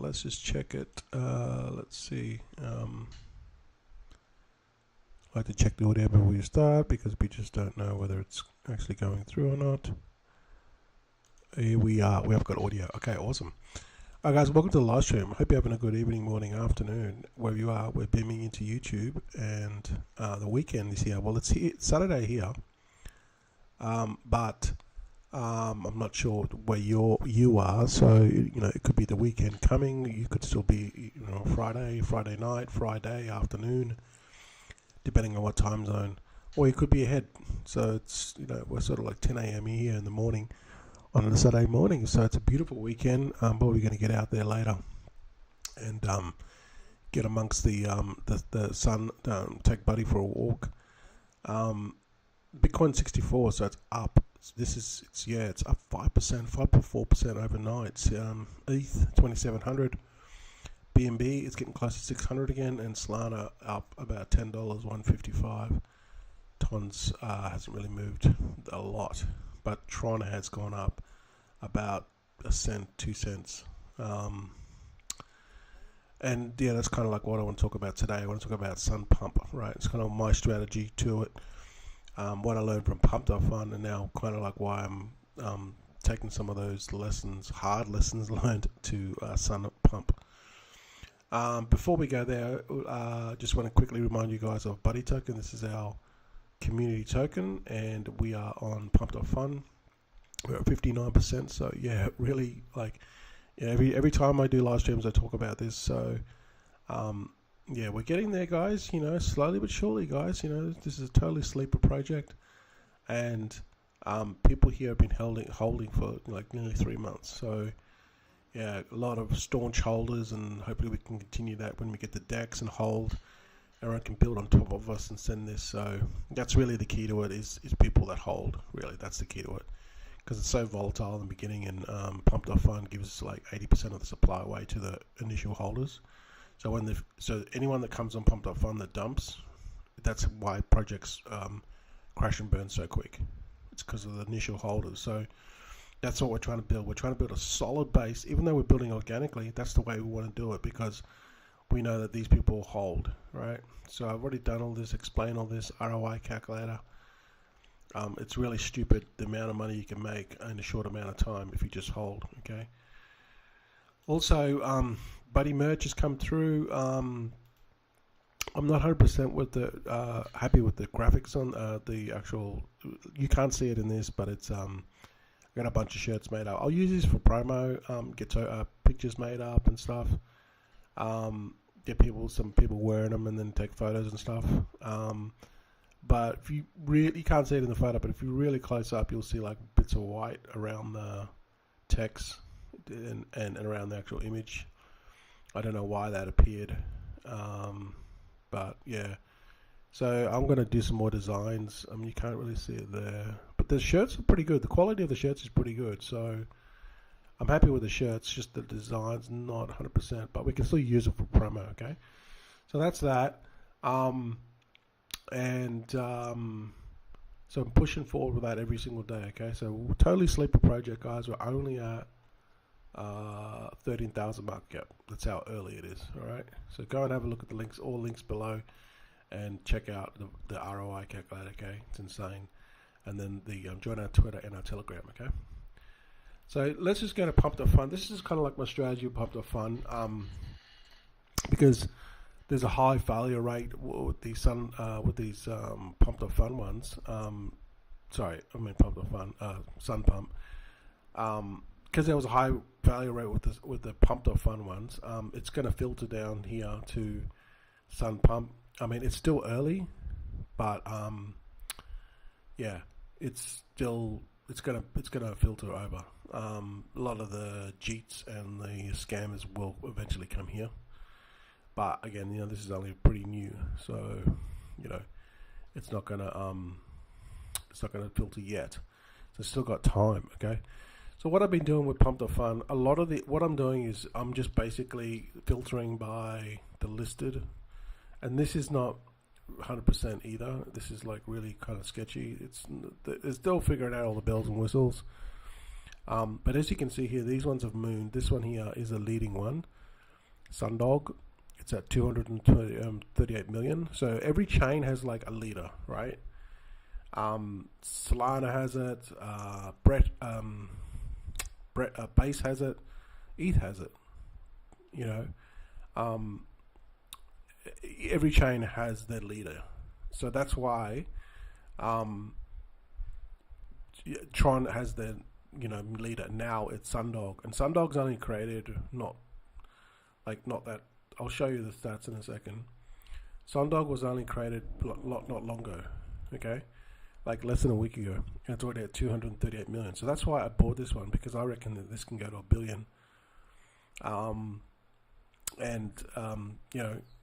let's just check it. Let's see. I like to check the audio before we start because we just don't know whether it's actually going through or not. Here we are. We have got audio. Okay, awesome. All right, guys, welcome to the live stream. Hope you're having a good evening, morning, afternoon, wherever you are. We're beaming into YouTube, and the weekend is here. Well, it's here, it's Saturday here, but I'm not sure where you are. So it could be the weekend coming. You could still be Friday night, Friday afternoon, depending on what time zone, or you could be ahead. So it's we're sort of like 10 a.m. here in the morning on a Saturday morning. So it's a beautiful weekend, but we're going to get out there later and get amongst the sun, take Buddy for a walk. Bitcoin 64, so it's up. It's up 5%, 5.4% overnight. ETH 2700, BNB it's getting close to 600 again, and Solana up about $10, 155. Tons hasn't really moved a lot, but Tron has gone up about a cent, 2 cents. And yeah, that's kind of like what I want to talk about today. I want to talk about Sunpump, right? It's kind of my strategy to it. What I learned from Pump.fun, and now kind of like why I'm taking some of those lessons, hard lessons learned to Sunpump. Before we go there, just want to quickly remind you guys of Buddy Token. This is our community token, and we are on Pump.fun. We're at 59%, so yeah, really every time I do live streams I talk about this. So yeah, we're getting there, guys. Slowly but surely, guys. This is a totally sleeper project, and people here have been holding for like nearly 3 months. So yeah, a lot of staunch holders, and hopefully we can continue that when we get the DEX and hold. Everyone can build on top of us and send this. So that's really the key to it, is people that hold. Really, that's the key to it, because it's so volatile in the beginning, and Pump.fun gives like 80% of the supply away to the initial holders. So so anyone that comes on Pump.fun that dumps, that's why projects crash and burn so quick. It's because of the initial holders. So that's what we're trying to build. We're trying to build a solid base. Even though we're building organically, that's the way we want to do it, because we know that these people hold, right? So I've already done all this, explained all this, ROI calculator. It's really stupid the amount of money you can make in a short amount of time if you just hold, okay? Also, Buddy merch has come through. I'm not 100% with the happy with the graphics on the actual. You can't see it in this, but it's I got a bunch of shirts made up. I'll use this for promo. Get pictures made up and stuff. Get some people wearing them and then take photos and stuff. But if you can't see it in the photo, but if you're really close up, you'll see like bits of white around the text and around the actual image. I don't know why that appeared, but yeah. So I'm going to do some more designs. You can't really see it there, but the shirts are pretty good. The quality of the shirts is pretty good, so I'm happy with the shirts. Just the design's not 100%, but we can still use it for promo. Okay, so that's that. So I'm pushing forward with that every single day. Okay, so totally sleeper project, guys. We're only at 13,000 market cap. That's how early it is. All right, so go and have a look at the links, all links below, and check out the ROI calculator. Okay, it's insane. And then join our Twitter and our Telegram. Okay, so let's just go to Pump.fun. This is kind of like my strategy with Pump.fun, because there's a high failure rate with these Pump.fun ones. Pump.fun, Sunpump. Because there was a high failure rate with the Pump.fun ones, it's going to filter down here to Sunpump. It's still early, but yeah, it's gonna filter over. A lot of the cheats and the scammers will eventually come here. But again, this is only pretty new, so it's not gonna filter yet. So it's still got time. Okay. So what I've been doing with Pump.fun, what I'm doing is I'm just basically filtering by the listed, and this is not 100% either. This is like really kind of sketchy. They're still figuring out all the bells and whistles. But as you can see here, these ones have mooned. This one here is a leading one. Sundog, it's at 238 million. So every chain has like a leader, right? Solana has it. Base has it. ETH has it. You know, every chain has their leader. So that's why Tron has their leader. Now it's Sundog, and Sundog's only created not that. I'll show you the stats in a second. Sundog was only created not long ago. Okay, like less than a week ago, and it's already at 238 million. So that's why I bought this one, because I reckon that this can go to $1 billion.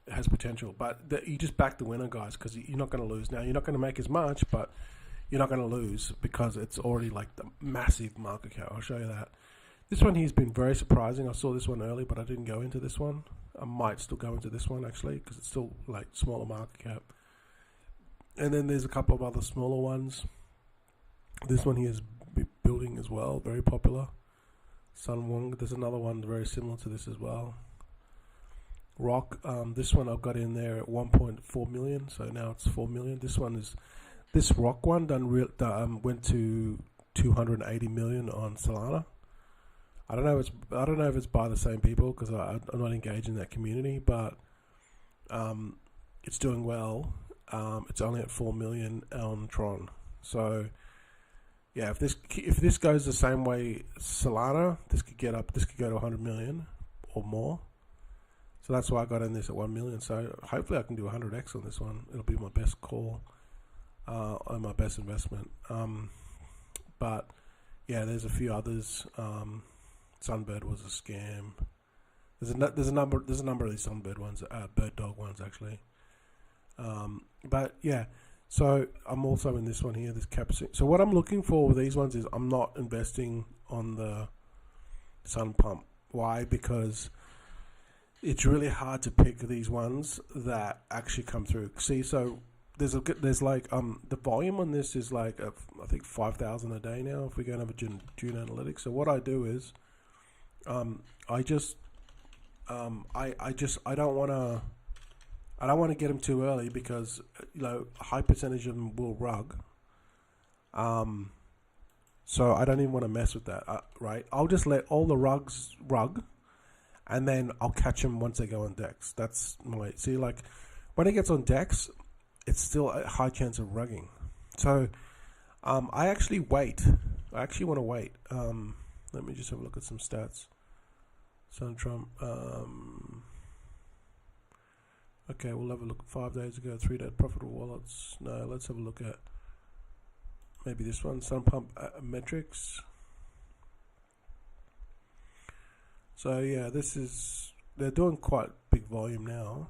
It has potential, but you just back the winner, guys, because you're not going to lose. Now you're not going to make as much, but you're not going to lose because it's already like the massive market cap. I'll show you that. This one here's been very surprising. I saw this one early, but I didn't go into this one. I might still go into this one actually, because it's still like smaller market cap. And then there's a couple of other smaller ones. This one here is building as well, very popular. Sunwong. There's another one very similar to this as well. Rock. This one I've got in there at 1.4 million, so now it's 4 million. This Rock one went to 280 million on Solana. I don't know if it's by the same people, because I'm not engaged in that community, but it's doing well. It's only at 4 million on Tron. So yeah, if this goes the same way Solana, this could go to 100 million or more. So that's why I got in this at 1 million. So hopefully I can do 100x on this one. It'll be my best call, and my best investment. But yeah, there's a few others. Sunbird was a scam. There's a number of these Sunbird ones, Bird Dog ones actually. But yeah, so I'm also in this one here, this Capsule. So what I'm looking for with these ones is I'm not investing on the Sunpump. Why? Because it's really hard to pick these ones that actually come through. See, so there's like the volume on this is like I think 5,000 a day now if we go and have a June analytics. So what I do is I don't want to get them too early, because a high percentage of them will rug. So I don't even want to mess with that. Right? I'll just let all the rugs rug, and then I'll catch them once they go on decks. That's my way. See, like when it gets on decks, it's still a high chance of rugging. So I actually wait. I actually want to wait. Let me just have a look at some stats. Sunpump. Okay, we'll have a look. 5 days ago, 3-day profitable wallets. No, let's have a look at maybe this one. Sunpump metrics. So yeah, they're doing quite big volume now.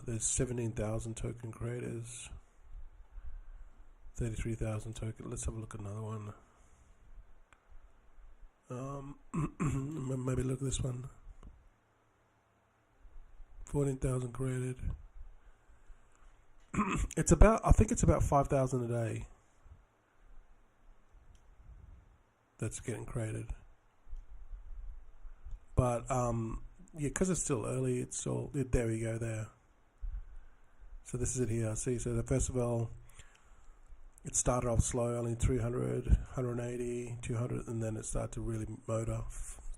There's 17,000 token creators, 33,000 token. Let's have a look at another one. Maybe look at this one. 14,000 created. I think it's about 5,000 a day that's getting created. But yeah, because it's still early, it's still there. We go there. So this is it here. See, so the festival, it started off slow, only 300, 180, 200, and then it started to really motor.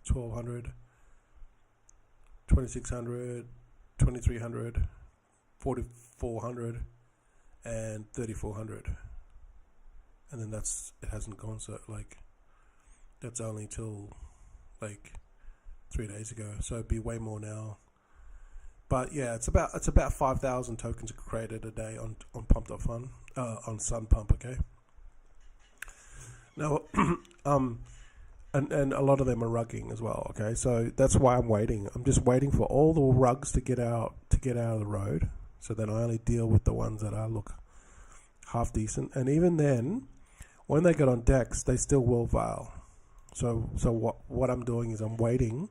1,200, 2,600, 2,300, 4,400, and 3,400. And then it hasn't gone, so like that's only till like 3 days ago. So it'd be way more now. But yeah, it's about 5,000 tokens created a day on Pump.fun, on Sunpump. Okay. Now, and a lot of them are rugging as well. Okay, so that's why I'm waiting. I'm just waiting for all the rugs to get out of the road. So then I only deal with the ones that look half decent. And even then, when they get on decks, they still will veil. So what I'm doing is I'm waiting,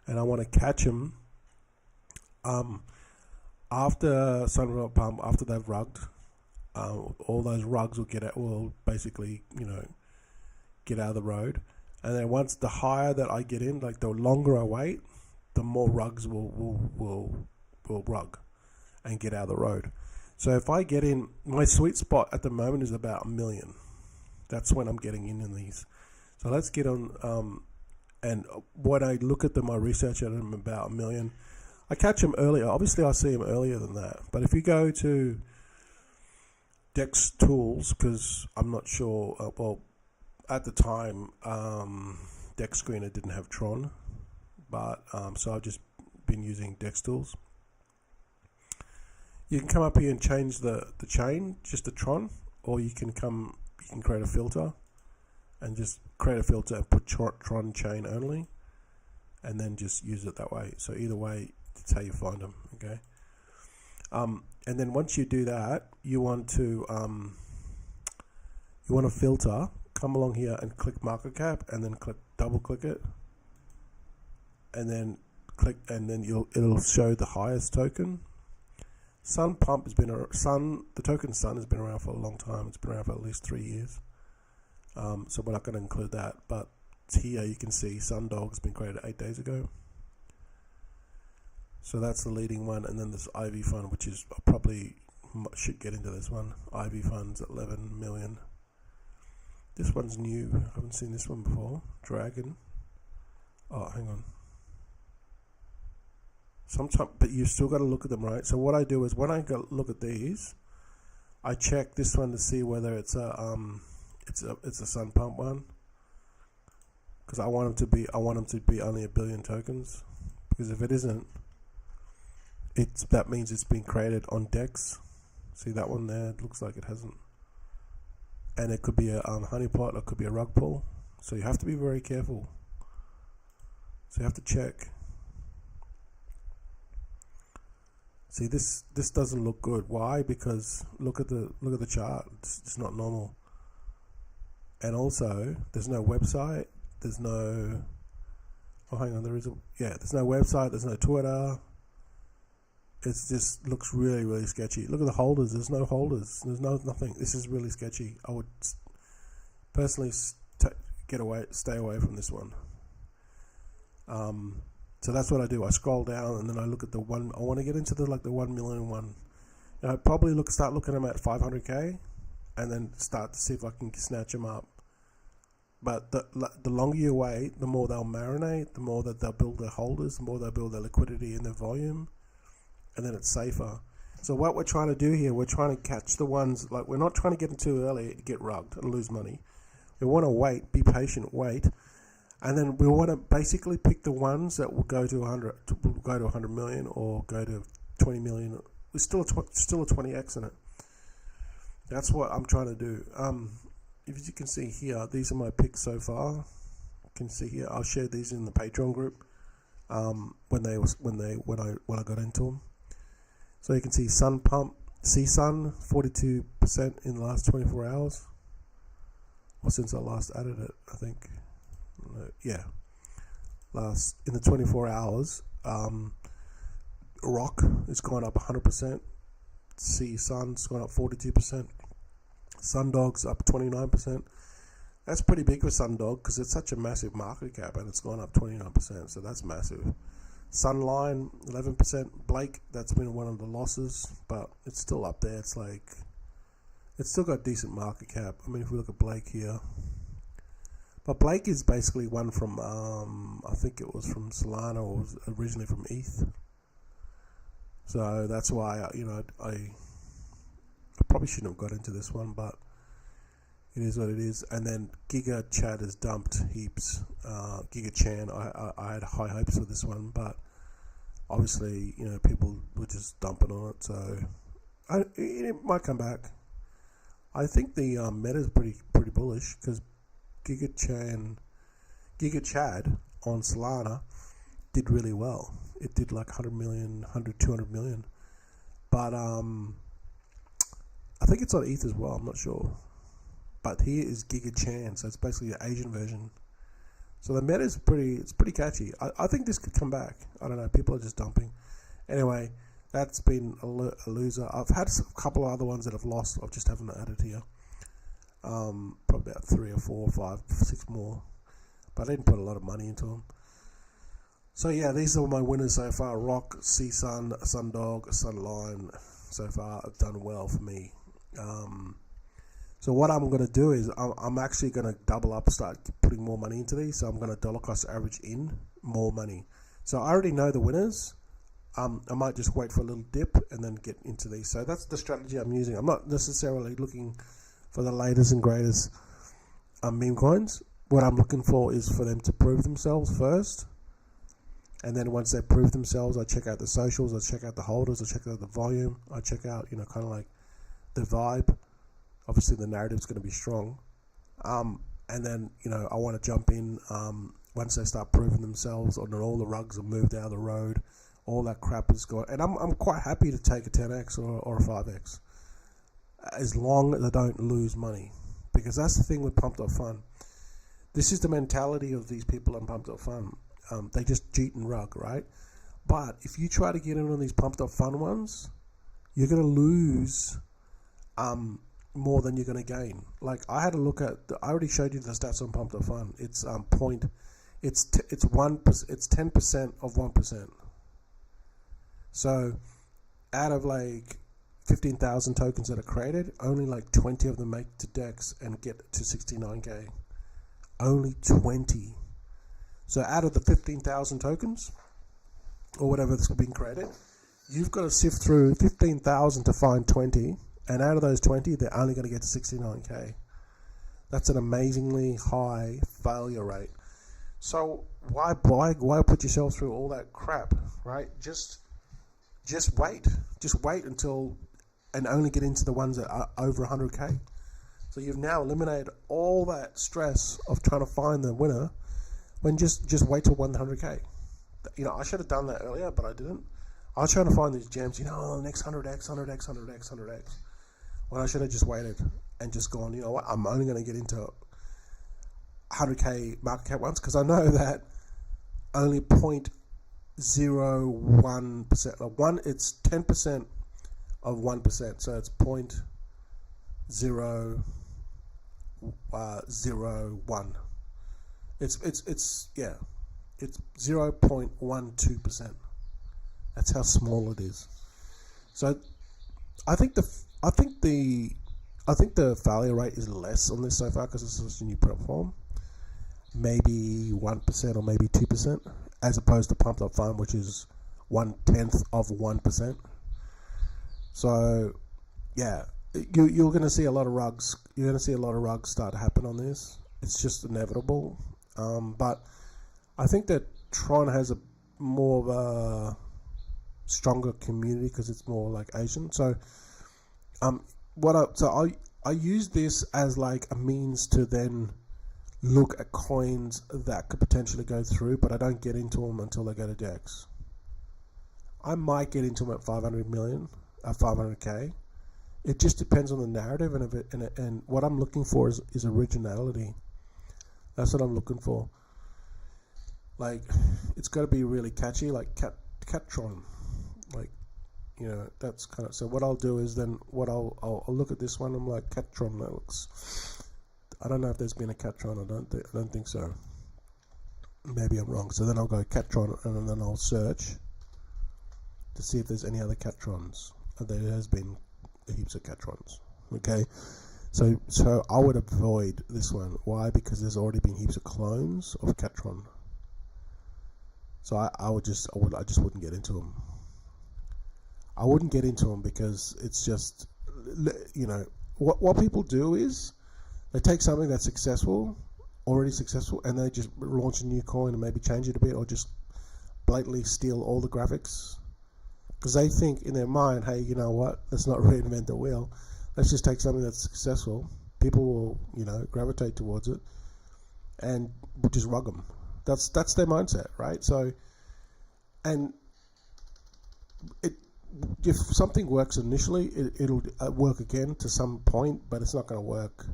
and I want to catch them. After Sunpump, after they've rugged, all those rugs will basically get out of the road, And then once the higher that I get in, like the longer I wait, the more rugs will rug and get out of the road. So if I get in, my sweet spot at the moment is about 1 million. That's when I'm getting in these. So let's get on. And when I look at them, I research at them about 1 million. I catch them earlier. Obviously, I see them earlier than that. But if you go to Dex Tools, because I'm not sure. Well, at the time, Dex Screener didn't have Tron, but so I've just been using Dex Tools. You can come up here and change the chain, just the Tron, or you can create a filter and just create a filter and put Tron chain only, and then just use it that way. So either way, that's how you find them. Okay. And then once you do that, you want to filter. Come along here and click market cap, and then double click it, and then click, and then it'll show the highest token. Sunpump has been the token Sun has been around for a long time. It's been around for at least 3 years. So we're not going to include that, but here you can see Sundog has been created 8 days ago. So that's the leading one, and then this Ivy Fund, which is probably should get into this one. Ivy Fund's at 11 million. This one's new. I haven't seen this one before. Dragon. Oh, hang on. Sometimes, but you still got to look at them, right? So what I do is when I go look at these, I check this one to see whether it's a Sunpump one, because I want them to be only 1 billion tokens. Because if it isn't, that means it's been created on Dex. See that one there? It looks like it hasn't. And it could be a honeypot, or it could be a rug pull. So you have to be very careful. So you have to check. See, this doesn't look good. Why? Because look at the chart. It's not normal. And also, there's no website. There's no. Oh, hang on. There's no website. There's no Twitter. It just looks really, really sketchy. Look at the holders. There's no holders. There's nothing. This is really sketchy. I would personally stay away from this one. So that's what I do. I scroll down and then I look at the one. I want to get into the 1 million one. And I probably start looking at them at 500k, and then start to see if I can snatch them up. But the longer you wait, the more they'll marinate, the more that they'll build their holders, the more they'll build their liquidity and their volume. And then it's safer. So what we're trying to do here, we're trying to catch the ones, we're not trying to get them too early to get rugged and lose money. We want to wait, be patient, wait, and then we want to basically pick the ones that will go to 100 million or go to 20 million. There's still a 20x in it. That's what I'm trying to do. If you can see here, these are my picks so far. You can see here, I'll share these in the Patreon group when I got into them. So you can see Sunpump, CSUN, 42% in the last 24 hours. Or since I last added it, I think. Yeah. In the 24 hours, Rock has gone up 100%. CSUN's gone up 42%. Sundog's up 29%. That's pretty big for Sundog because it's such a massive market cap and it's gone up 29%. So that's massive. Sunline, 11%. Blake, that's been one of the losses, but it's still up there. It's still got decent market cap. I mean, if we look at Blake here, but Blake is basically one from, I think it was from Solana, or was originally from ETH. So that's why, I probably shouldn't have got into this one, but it is what it is. And then Giga Chad has dumped heaps. Giga Chan, I had high hopes for this one, but obviously, people were just dumping on it. So it might come back. I think the meta is pretty bullish because Giga Chad on Solana did really well. It did like 100 million, 100, 200 million. But I think it's on ETH as well. I'm not sure. But here is Giga Chan, so it's basically the Asian version. So the meta is pretty catchy. I think this could come back. I don't know. People are just dumping. Anyway, that's been a loser. I've had a couple of other ones that I've lost. I just haven't added here. Probably about 3 or 4 or 5, 6 more. but I didn't put a lot of money into them. So yeah, these are my winners so far. Rock, Sea Sun, Sundog, Sunline. So far, have done well for me. So what I'm going to do is I'm actually going to double up, start putting more money into these. So I'm going to dollar cost average in more money. So I already know the winners. I might just wait for a little dip and then get into these. So that's the strategy I'm using. I'm not necessarily looking for the latest and greatest meme coins. What I'm looking for is for them to prove themselves first. And then once they prove themselves, I check out the socials, I check out the holders, I check out the volume, I check out, kind of like the vibe. Obviously, the narrative's going to be strong. And then, I want to jump in once they start proving themselves, or all the rugs are moved out of the road, all that crap is gone. And I'm quite happy to take a 10x or a 5x, as long as I don't lose money. Because that's the thing with Pump.Fun. This is the mentality of these people on Pump.Fun. They just cheat and rug, right? But if you try to get in on these Pump.Fun ones, you're going to lose more than you're going to gain. Like, I had a look at, I already showed you the stats on Pump.Fun. It's it's 10% of 1%. So out of like 15,000 tokens that are created, only like 20 of them make to DEX and get to 69k. Only 20. So out of the 15,000 tokens, or whatever that's been created, you've got to sift through 15,000 to find 20, and out of those 20, they're only going to get to 69k. That's an amazingly high failure rate. So why put yourself through all that crap, right? Just wait. Just wait until, and only get into the ones that are over 100k. So you've now eliminated all that stress of trying to find the winner. When just wait till 100k. I should have done that earlier, but I didn't. I was trying to find these gems, the next 100x, 100x, 100x, 100x. When I should have just waited and just gone, you know what, I'm only going to get into 100k market cap ones, because I know that only 0.01%, it's 10% of 1%, so it's 0.001. It's 0.12%. That's how small it is. So I think the failure rate is less on this so far, because it's such a new platform. Maybe 1% or maybe 2%, as opposed to Pump.Fun, which is 1/10 of 1%. So yeah, you're going to see a lot of rugs. You're going to see a lot of rugs start to happen on this. It's just inevitable. But I think that Tron has a more of a stronger community because it's more like Asian. So I use this as like a means to then look at coins that could potentially go through, but I don't get into them until they go to DEX. I might get into them at 500k. It just depends on the narrative and what I'm looking for is originality. That's what I'm looking for. Like, it's got to be really catchy, like Catron. Like, that's kind of. So what I'll do is then I'll look at this one. I'm like, Catron. That looks. I don't know if there's been a Catron. I don't think so. Maybe I'm wrong. So then I'll go Catron, and then I'll search to see if there's any other Catrons. There has been heaps of Catrons. Okay. So I would avoid this one. Why? Because there's already been heaps of clones of Catron. So I just wouldn't get into them. I wouldn't get into them because it's just, what people do is they take something that's already successful, and they just launch a new coin and maybe change it a bit, or just blatantly steal all the graphics, because they think in their mind, hey, you know what? Let's not reinvent the wheel. Let's just take something that's successful. People will, gravitate towards it, and we'll just rug them. That's their mindset, right? So, and if something works initially, it'll work again to some point, but it's not going to work.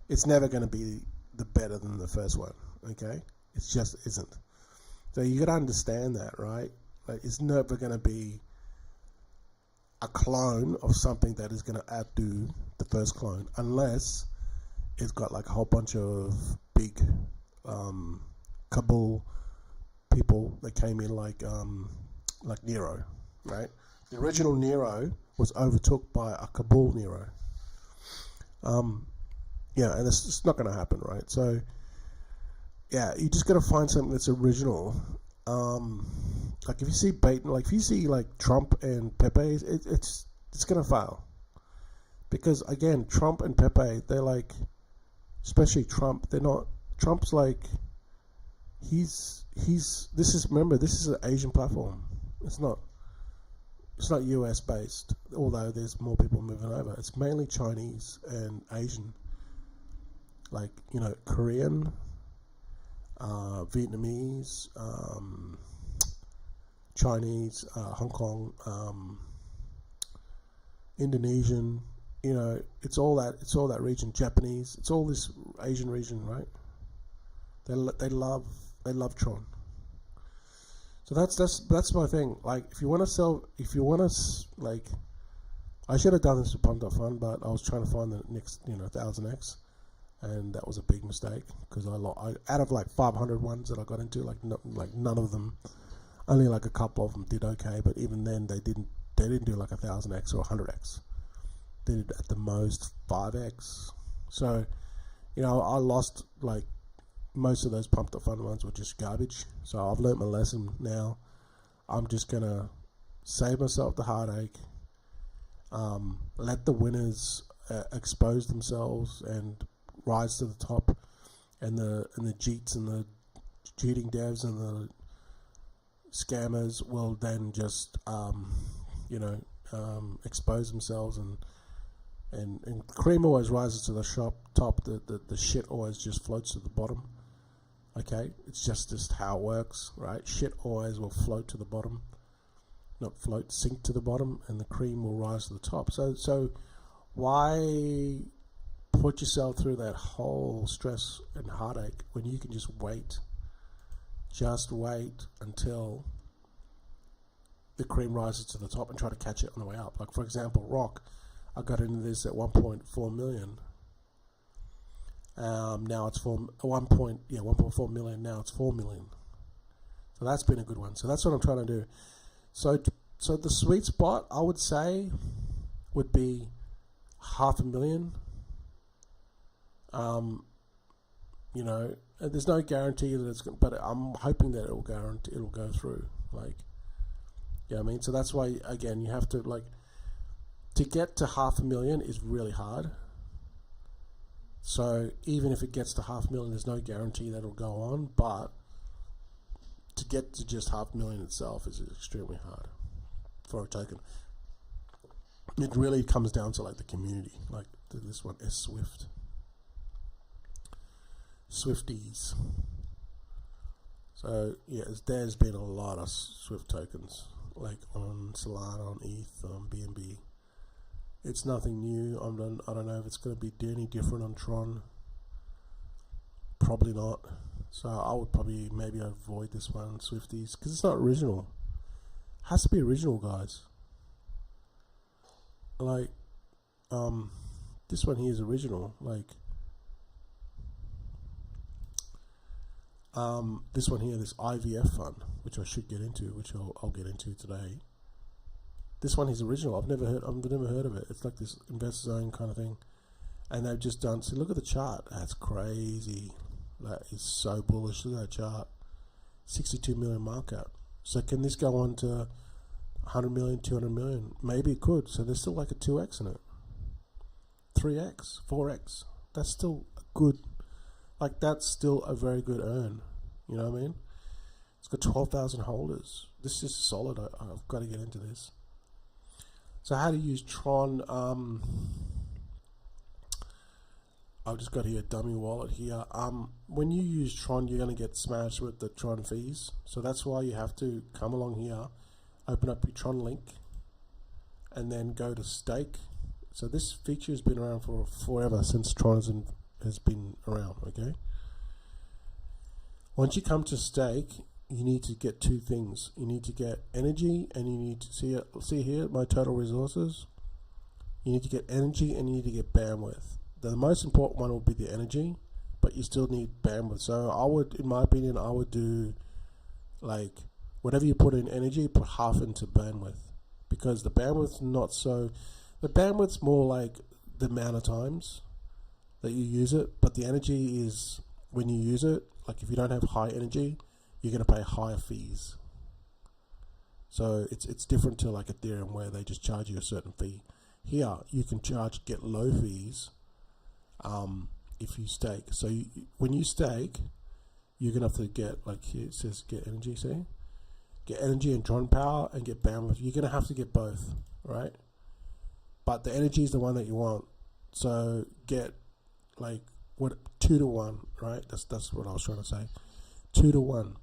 It's never going to be the better than the first one. Okay, it just isn't. So you got to understand that, right? Like, it's never going to be a clone of something that is going to outdo the first clone, unless it's got like a whole bunch of big Kabul people that came in like Nero, right? The original Nero was overtook by a Kabul Nero. Yeah, and it's not going to happen, right? So, yeah, you just got to find something that's original. Like if you see if you see like Trump and Pepe, it's going to fail. Because again, Trump and Pepe, they're like, especially Trump, they're not, Trump's like, this is an Asian platform. It's not US based, although there's more people moving over. It's mainly Chinese and Asian, like, Korean, Vietnamese, Chinese, Hong Kong, Indonesian. It's all that region. Japanese. It's all this Asian region, right? They love Tron. So that's my thing. Like, if you want to like, I should have done this with Pump.Fun, but I was trying to find the next 1000X, and that was a big mistake because I out of like 500 ones that I got into, like none of them, only like a couple of them did okay, but even then they didn't do like 1000X or 100X. They did at the most 5X. So, I lost like most of those Pump.Fun ones were just garbage. So I've learnt my lesson now. I'm just gonna save myself the heartache. Let the winners expose themselves and rise to the top, and the cheats and the cheating devs and the scammers will then just expose themselves, and cream always rises to the top. The shit always just floats to the bottom. Okay, it's just how it works, right? Shit always will float to the bottom, not float, sink to the bottom, and the cream will rise to the top. So why put yourself through that whole stress and heartache when you can just wait? Just wait until the cream rises to the top and try to catch it on the way up. Like, for example, Rock, I got into this at 1.4 million. Now it's 1.4 million. Now it's 4 million. So that's been a good one. So that's what I'm trying to do. So the sweet spot, I would say, would be 500,000. There's no guarantee that it's going, but I'm hoping that it'll go through. Like, I mean, so that's why, again, you have to, like, to get to 500,000 is really hard. So even if it gets to 500,000, there's no guarantee that it'll go on, but to get to just 500,000 itself is extremely hard for a token. It really comes down to like the community, like this one is Swifties. So yeah, there's been a lot of Swift tokens, like on Solana, on ETH, on BNB. It's nothing new. I don't know if it's going to be any different on Tron. Probably not. So I would probably maybe avoid this one, Swifties, because it's not original. It has to be original, guys. Like, this one here is original. Like, this one here, this IVF fund, which I should get into, which I'll get into today. This one is original. I've never heard of it. It's like this investor zone kind of thing, and they've just done. See, look at the chart. That's crazy. That is so bullish. Look at that chart. 62 million markup. So can this go on to 100 million, 200 million? Maybe it could. So there's still like a 2x in it, 3x, 4x. That's still a good. Like, that's still a very good earn. You know what I mean? It's got 12,000 holders. This is solid. I've got to get into this. So how to use Tron? I've just got here a dummy wallet here. When you use Tron, you're going to get smashed with the Tron fees. So that's why you have to come along here, open up your Tron link, and then go to stake. So this feature has been around for forever, since Tron has been around. Okay. Once you come to stake, you need to get two things. You need to get energy, and you need to see here my total resources. You need to get energy, and you need to get bandwidth. The most important one will be the energy, but you still need bandwidth. So I would, in my opinion, I would do like whatever you put in energy, put half into bandwidth, because the bandwidth's not so. The bandwidth's more like the amount of times that you use it, but the energy is when you use it. Like if you don't have high energy, you're going to pay higher fees. So it's different to like Ethereum where they just charge you a certain fee. Here you can get low fees if you stake. So when you stake, you're going to have to get, like here it says get energy, see? Get energy and Tron power and get bandwidth. You're going to have to get both, right? But the energy is the one that you want. So get like 2 to 1, right? That's what I was trying to say. 2 to 1.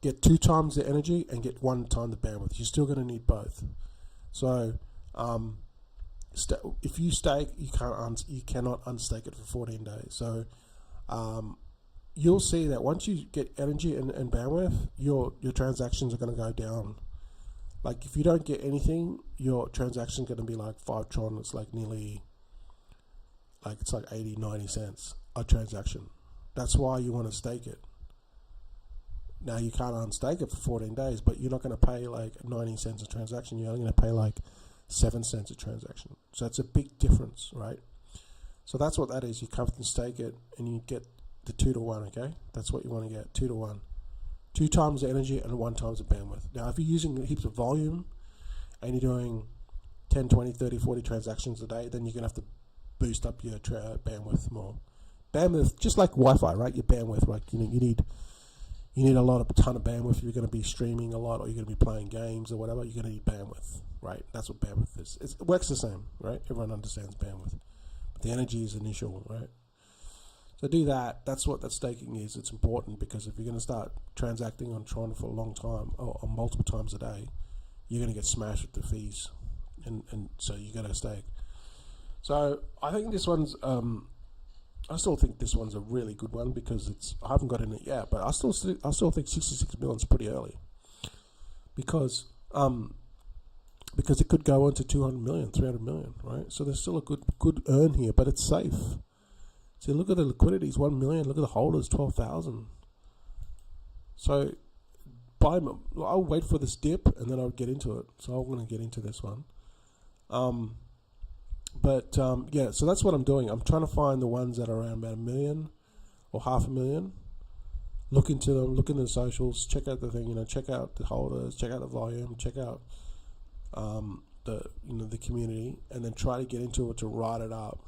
Get 2 times the energy and get 1 time the bandwidth. You're still going to need both. So if you stake, you cannot unstake it for 14 days. So you'll see that once you get energy and bandwidth, your transactions are going to go down. Like if you don't get anything, your transaction going to be like 5 Tron. It's like nearly, like it's like 80, 90 cents a transaction. That's why you want to stake it. Now you can't unstake it for 14 days, but you're not going to pay like 90 cents a transaction. You're only going to pay like 7 cents a transaction. So it's a big difference, right? So that's what that is. You come and stake it and you get the 2 to 1, okay? That's what you want to get, 2 to 1. 2 times the energy and 1 times the bandwidth. Now, if you're using heaps of volume and you're doing 10, 20, 30, 40 transactions a day, then you're going to have to boost up your bandwidth more. Bandwidth, just like Wi-Fi, right? Your bandwidth, right? You need a ton of bandwidth if you're going to be streaming a lot or you're going to be playing games or whatever. You're going to need bandwidth, right? That's what bandwidth is. It works the same, right? Everyone understands bandwidth. But the energy is initial, right? So do that. That's what that staking is. It's important because if you're going to start transacting on Tron for a long time or multiple times a day, you're going to get smashed with the fees, and so you got to stake. So I think this one's. I still think this one's a really good one because I haven't got in it yet, but I still think 66 million is pretty early because it could go on to 200 million, 300 million, right? So there's still a good earn here, but it's safe. See, look at the liquidities, 1 million. Look at the holders, 12,000. So I'll wait for this dip and then I'll get into it. So I'm going to get into this one. Yeah, so that's what I'm doing. I'm trying to find the ones that are around about 1 million or 500,000. Look into them, look into the socials, check out the thing, check out the holders, check out the volume, check out the community, and then try to get into it to write it up.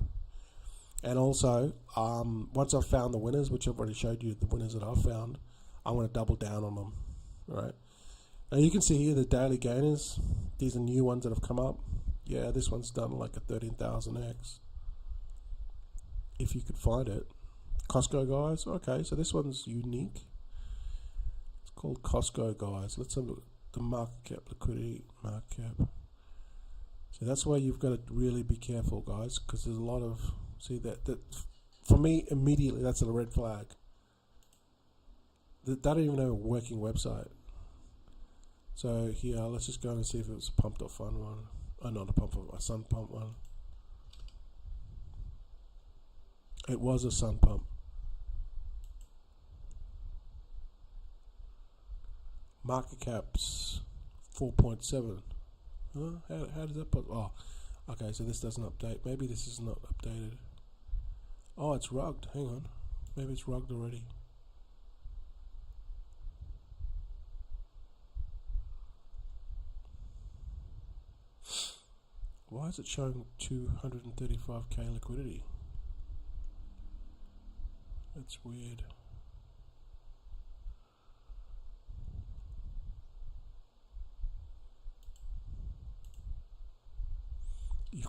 And also, once I've found the winners, which I've already showed you the winners that I've found, I want to double down on them, right? Now you can see here the daily gainers. These are new ones that have come up. Yeah, this one's done like a 13,000x. If you could find it. Costco guys. Okay, so this one's unique. It's called Costco guys. Let's have a look at the market cap, liquidity, market cap. So that's why you've got to really be careful, guys, because there's a lot of, see that for me, immediately that's a red flag. They don't even have a working website. So here, let's just go and see if it was a pump.fun one. Oh, not a Sunpump one. It was a Sunpump. Market cap's 4.7. Huh? How does that put? Oh, okay. So this doesn't update. Maybe this is not updated. Oh, it's rugged. Hang on. Maybe it's rugged already. Why is it showing 235k liquidity? That's weird. You've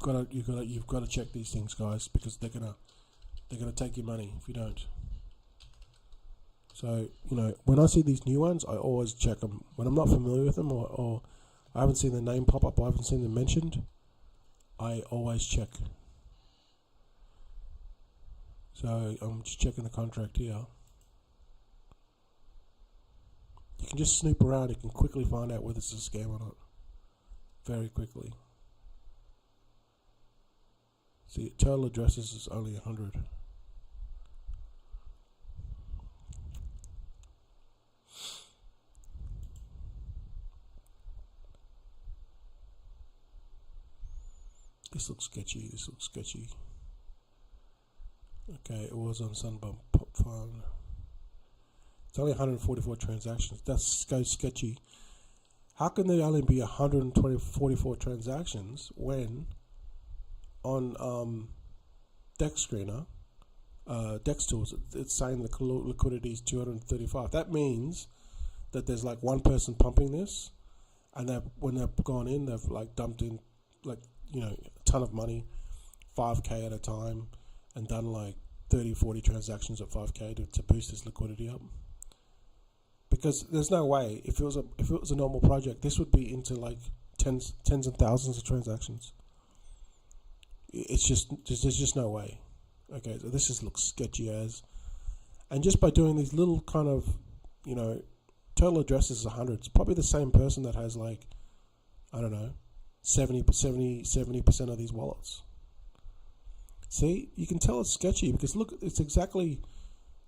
got to check these things, guys, because they're gonna take your money if you don't. So when I see these new ones, I always check them. When I'm not familiar with them or I haven't seen the name pop up, I haven't seen them mentioned, I always check. So I'm just checking the contract here. You can just snoop around. You can quickly find out whether it's a scam or not. Very quickly. See, total addresses is only 100. This looks sketchy. This looks sketchy. Okay, it was on Sunpump Fund. It's only 144 transactions. That's sketchy. How can there only be 144 transactions when on Dex Screener, Dex Tools, it's saying the liquidity is 235. That means that there's like one person pumping this, and when they've gone in, they've like dumped in like, you know, a ton of money, 5k at a time, and done like 30-40 transactions at 5k to boost this liquidity up. Because there's no way, if it was a normal project, this would be into like tens and thousands of transactions. It's just there's just no way. Okay, so this just looks sketchy as, and just by doing these little kind of, you know, total addresses is 100. It's probably the same person that has like, I don't know, 70% of these wallets. See, you can tell it's sketchy because look, it's exactly,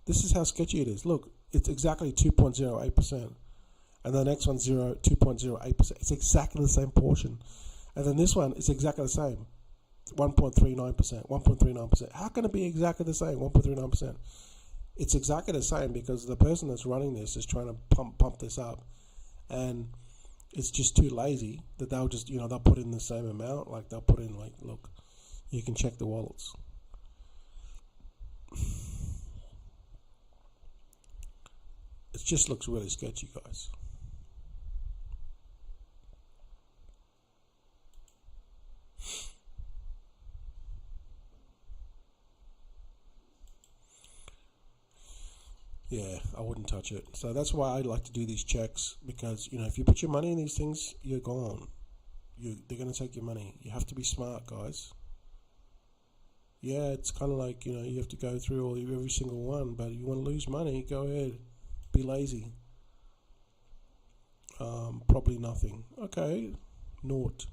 this is how sketchy it is. Look, it's exactly 2.08%, and the next one's 2.08%. It's exactly the same portion, and then this one is exactly the same, 1.39%, 1.39%. How can it be exactly the same, 1.39%? It's exactly the same because the person that's running this is trying to pump this up, and it's just too lazy that they'll just, you know, they'll put in the same amount. Like they'll put in like, look, you can check the wallets. It just looks really sketchy, guys. Yeah, I wouldn't touch it. So that's why I like to do these checks, because, you know, if you put your money in these things, you're gone. They're going to take your money. You have to be smart, guys. Yeah, it's kind of like, you know, you have to go through every single one, but you want to lose money, go ahead. Be lazy. Probably nothing. Okay, naught.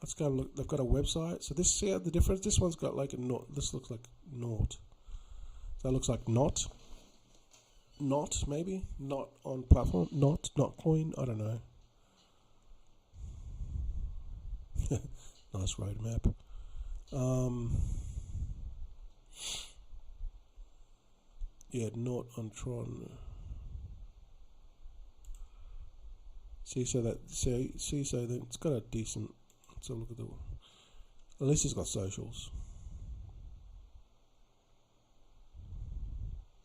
Let's go look. They've got a website. So this, see the difference? This one's got like a naught. This looks like naught. So it looks like not maybe, not on platform, not coin, I don't know. Nice roadmap. Yeah, not on Tron. See, so that so then it's got a decent. Let's have a look at at least it's got socials.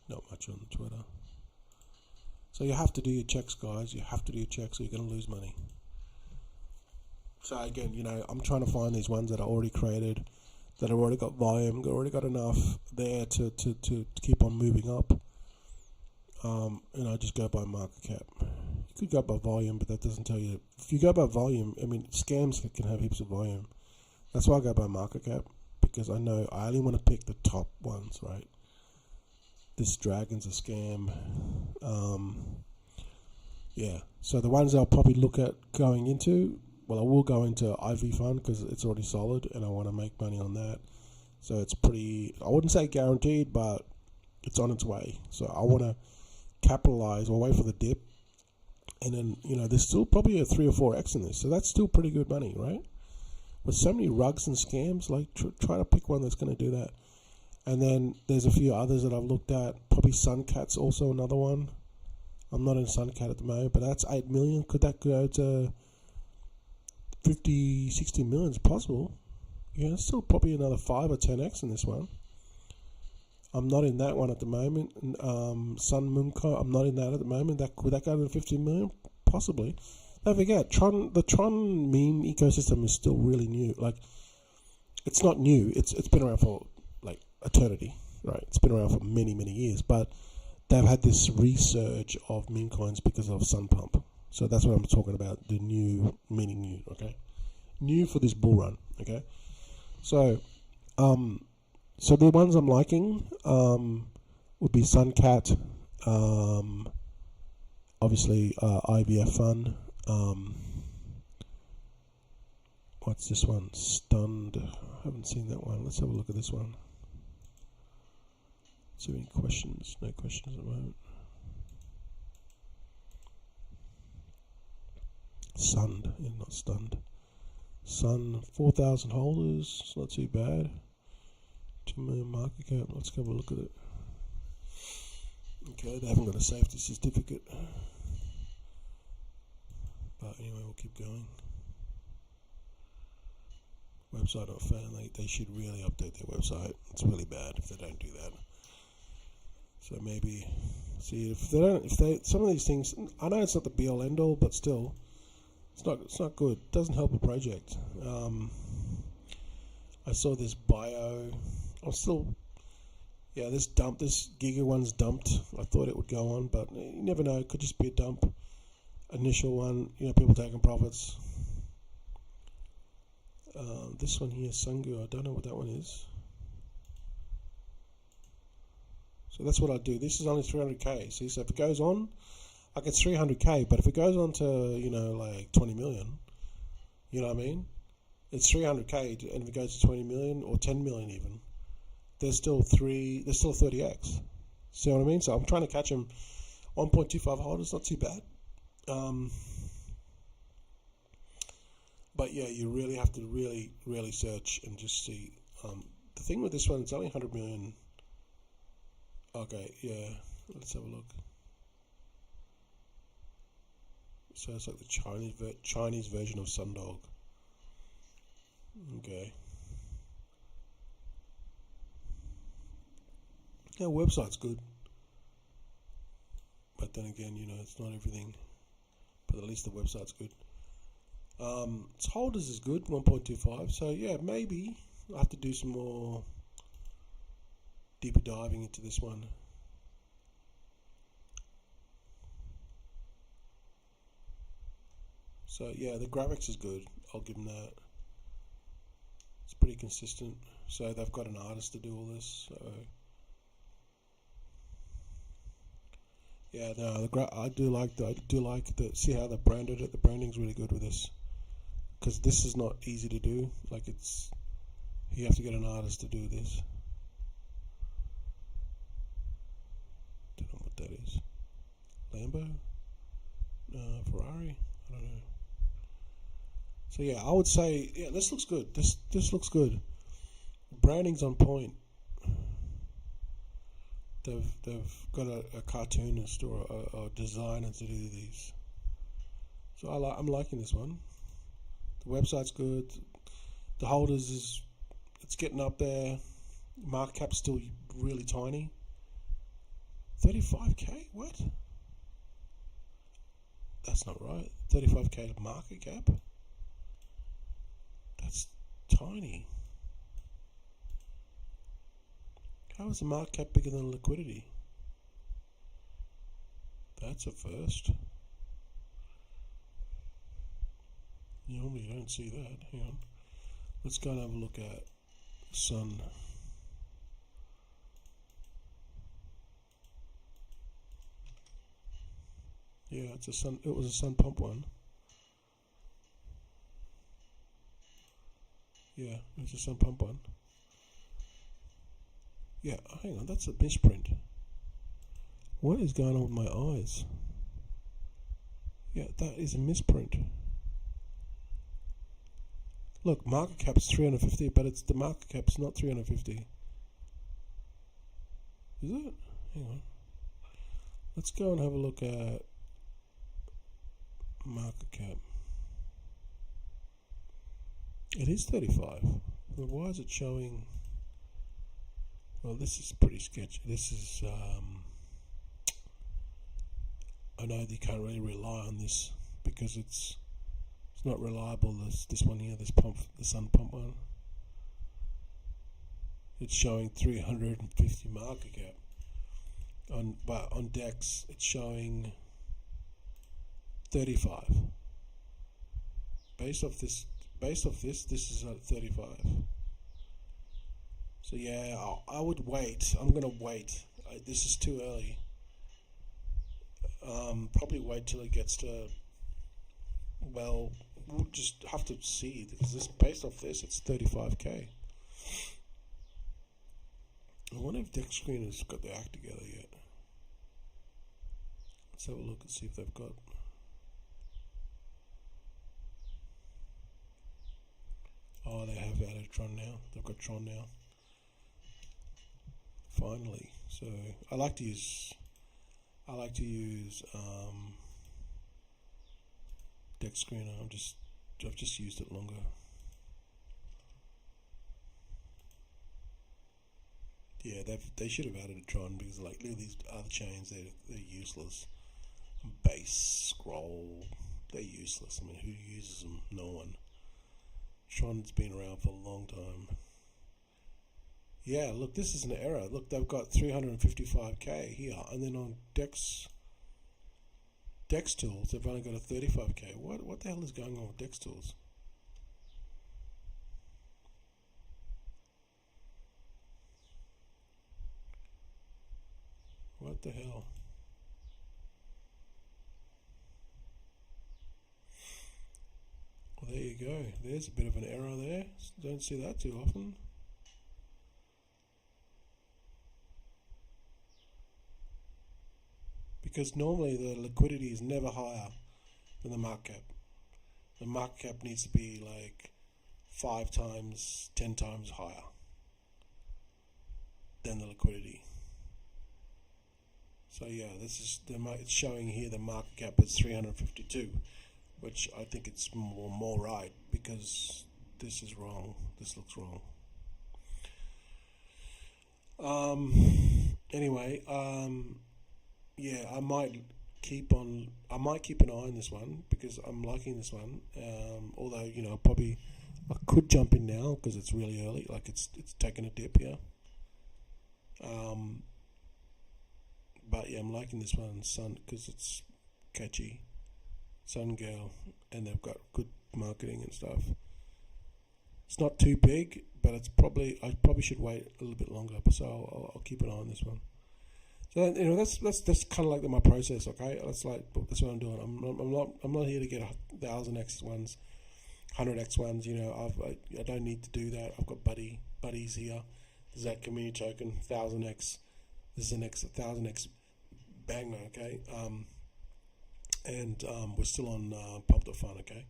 Not much on Twitter. So you have to do your checks, guys. You have to do your checks, or you're going to lose money. So again, you know, I'm trying to find these ones that are already created, that have already got volume, already got enough there to keep on moving up. And I just go by market cap. You could go by volume, but that doesn't tell you. If you go by volume, I mean, scams can have heaps of volume. That's why I go by market cap, because I know I only want to pick the top ones, right? This dragon's a scam. Yeah, so the ones I'll probably look at going into, well, I will go into IV Fund because it's already solid and I want to make money on that. So it's pretty, I wouldn't say guaranteed, but it's on its way. So I want to capitalize or wait for the dip. And then, you know, there's still probably a 3 or 4x in this. So that's still pretty good money, right? With so many rugs and scams, like try to pick one that's going to do that. And then there's a few others that I've looked at. Probably Suncat's also another one. I'm not in Suncat at the moment, but that's 8 million. Could that go to 50, 60 million? It's possible. Yeah, it's still probably another 5 or 10x in this one. I'm not in that one at the moment. Sunpump, I'm not in that at the moment. Could that go to 50 million? Possibly. Don't forget, the Tron meme ecosystem is still really new. Like, it's not new. It's been around for like eternity, right? It's been around for many, many years, but they've had this resurge of Memecoins because of Sunpump. So that's what I'm talking about, the new, meaning new, okay? New for this bull run, okay? So, so the ones I'm liking would be Suncat, obviously IVF Fund. What's this one? Stunned. I haven't seen that one. Let's have a look at this one. Is there any questions? No questions at the moment. Sunned, yeah, not stunned. Sun, 4,000 holders. It's not too bad. 2 million market cap. Let's have a look at it. Okay, they haven't got a safety certificate. But anyway, we'll keep going. Website not found. They should really update their website. It's really bad if they don't do that. So maybe see if they some of these things. I know it's not the be all end all, but still, it's not good. It doesn't help a project. I saw this bio. I'm still, yeah. This Giga one's dumped. I thought it would go on, but you never know. It could just be a dump. Initial one, people taking profits. This one here, Sungu. I don't know what that one is. So that's what I do. This is only 300k. See, so if it goes on, I get 300k. But if it goes on to, like 20 million, you know what I mean? It's 300k, and if it goes to 20 million or 10 million even, there's still 30x. See what I mean? So I'm trying to catch them. 1.25 holders, not too bad. But yeah, you really have to really search and just see. The thing with this one, it's only 100 million. Okay, yeah, let's have a look. So it's like the Chinese version of Sundog. Okay. Yeah, website's good. But then again, it's not everything. But at least the website's good. Its holders is good, 1.25. So yeah, maybe I have to do some more deeper diving into this one. So yeah, the graphics is good. I'll give them that. It's pretty consistent. So they've got an artist to do all this. So yeah, no, I do like the see how they branded it. The branding's really good with this, because this is not easy to do. Like you have to get an artist to do this. Don't know what that is. Lambo? Ferrari? I don't know. So yeah, I would say this looks good. This looks good. Branding's on point. They've got a cartoonist or a designer to do these. So I'm liking this one. The website's good. The holders it's getting up there. Market cap's still really tiny. 35k? What? That's not right. 35k market cap? That's tiny. How is the market cap bigger than liquidity? That's a first. Normally you don't see that. Hang on. Let's go and have a look at Sun. Yeah, it was a Sunpump one. Yeah, it's a Sunpump one. Yeah, hang on, that's a misprint. What is going on with my eyes? Yeah, that is a misprint. Look, market cap's 350, but the market cap's not 350. Is it? Hang on. Let's go and have a look at market cap. It is 35. Well, why is it showing? Well, this is pretty sketchy. This is I know you can't really rely on this because it's not reliable. This one here, the Sunpump one. It's showing 350 market cap. But on DEX, it's showing 35. Based off this, this is at 35. So yeah, I would wait. I'm gonna wait. This is too early. Probably wait till it gets to. Well, we'll just have to see, because this based off this, it's 35k. I wonder if Dex Screen has got their act together yet. Let's have a look and see if they've got. have added Tron now. They've got Tron now. Finally. So I like to use Deck Screener. I've just used it longer. Yeah, they should have added a Tron, because like look at these other chains, they're useless. Base, scroll, they're useless. I mean, who uses them? No one. Tron's been around for a long time. Yeah, look, this is an error. Look, they've got 355k here, and then on Dex Tools, they've only got a 35k. What the hell is going on with Dex Tools? What the hell? Well, there you go. There's a bit of an error there. Don't see that too often. Because normally the liquidity is never higher than the market cap. The market cap needs to be like 5 times, 10 times higher than the liquidity. So yeah, this is it's showing here the market cap is 352, which I think it's more right, because this is wrong. This looks wrong. Anyway, yeah, I might keep an eye on this one, because I'm liking this one. Although, you know, I could jump in now because it's really early. Like it's taking a dip here. But yeah, I'm liking this one, Sun, because it's catchy. Sun Girl, and they've got good marketing and stuff. It's not too big, but I probably should wait a little bit longer. So I'll keep an eye on this one. So you know, that's kind of like my process. Okay, that's what I'm doing. I'm not here to get 1000X ones, 100X ones. You know, I don't need to do that. I've got buddies here. There's that community token, 1000X. This is the next 1000X banger. Okay, and we're still on Pump.Fun. Okay,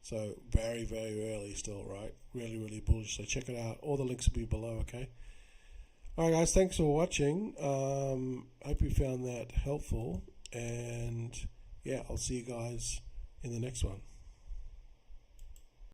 so very early still, right? Really bullish. So check it out. All the links will be below. Okay. Alright guys, thanks for watching. Hope you found that helpful, and yeah, I'll see you guys in the next one.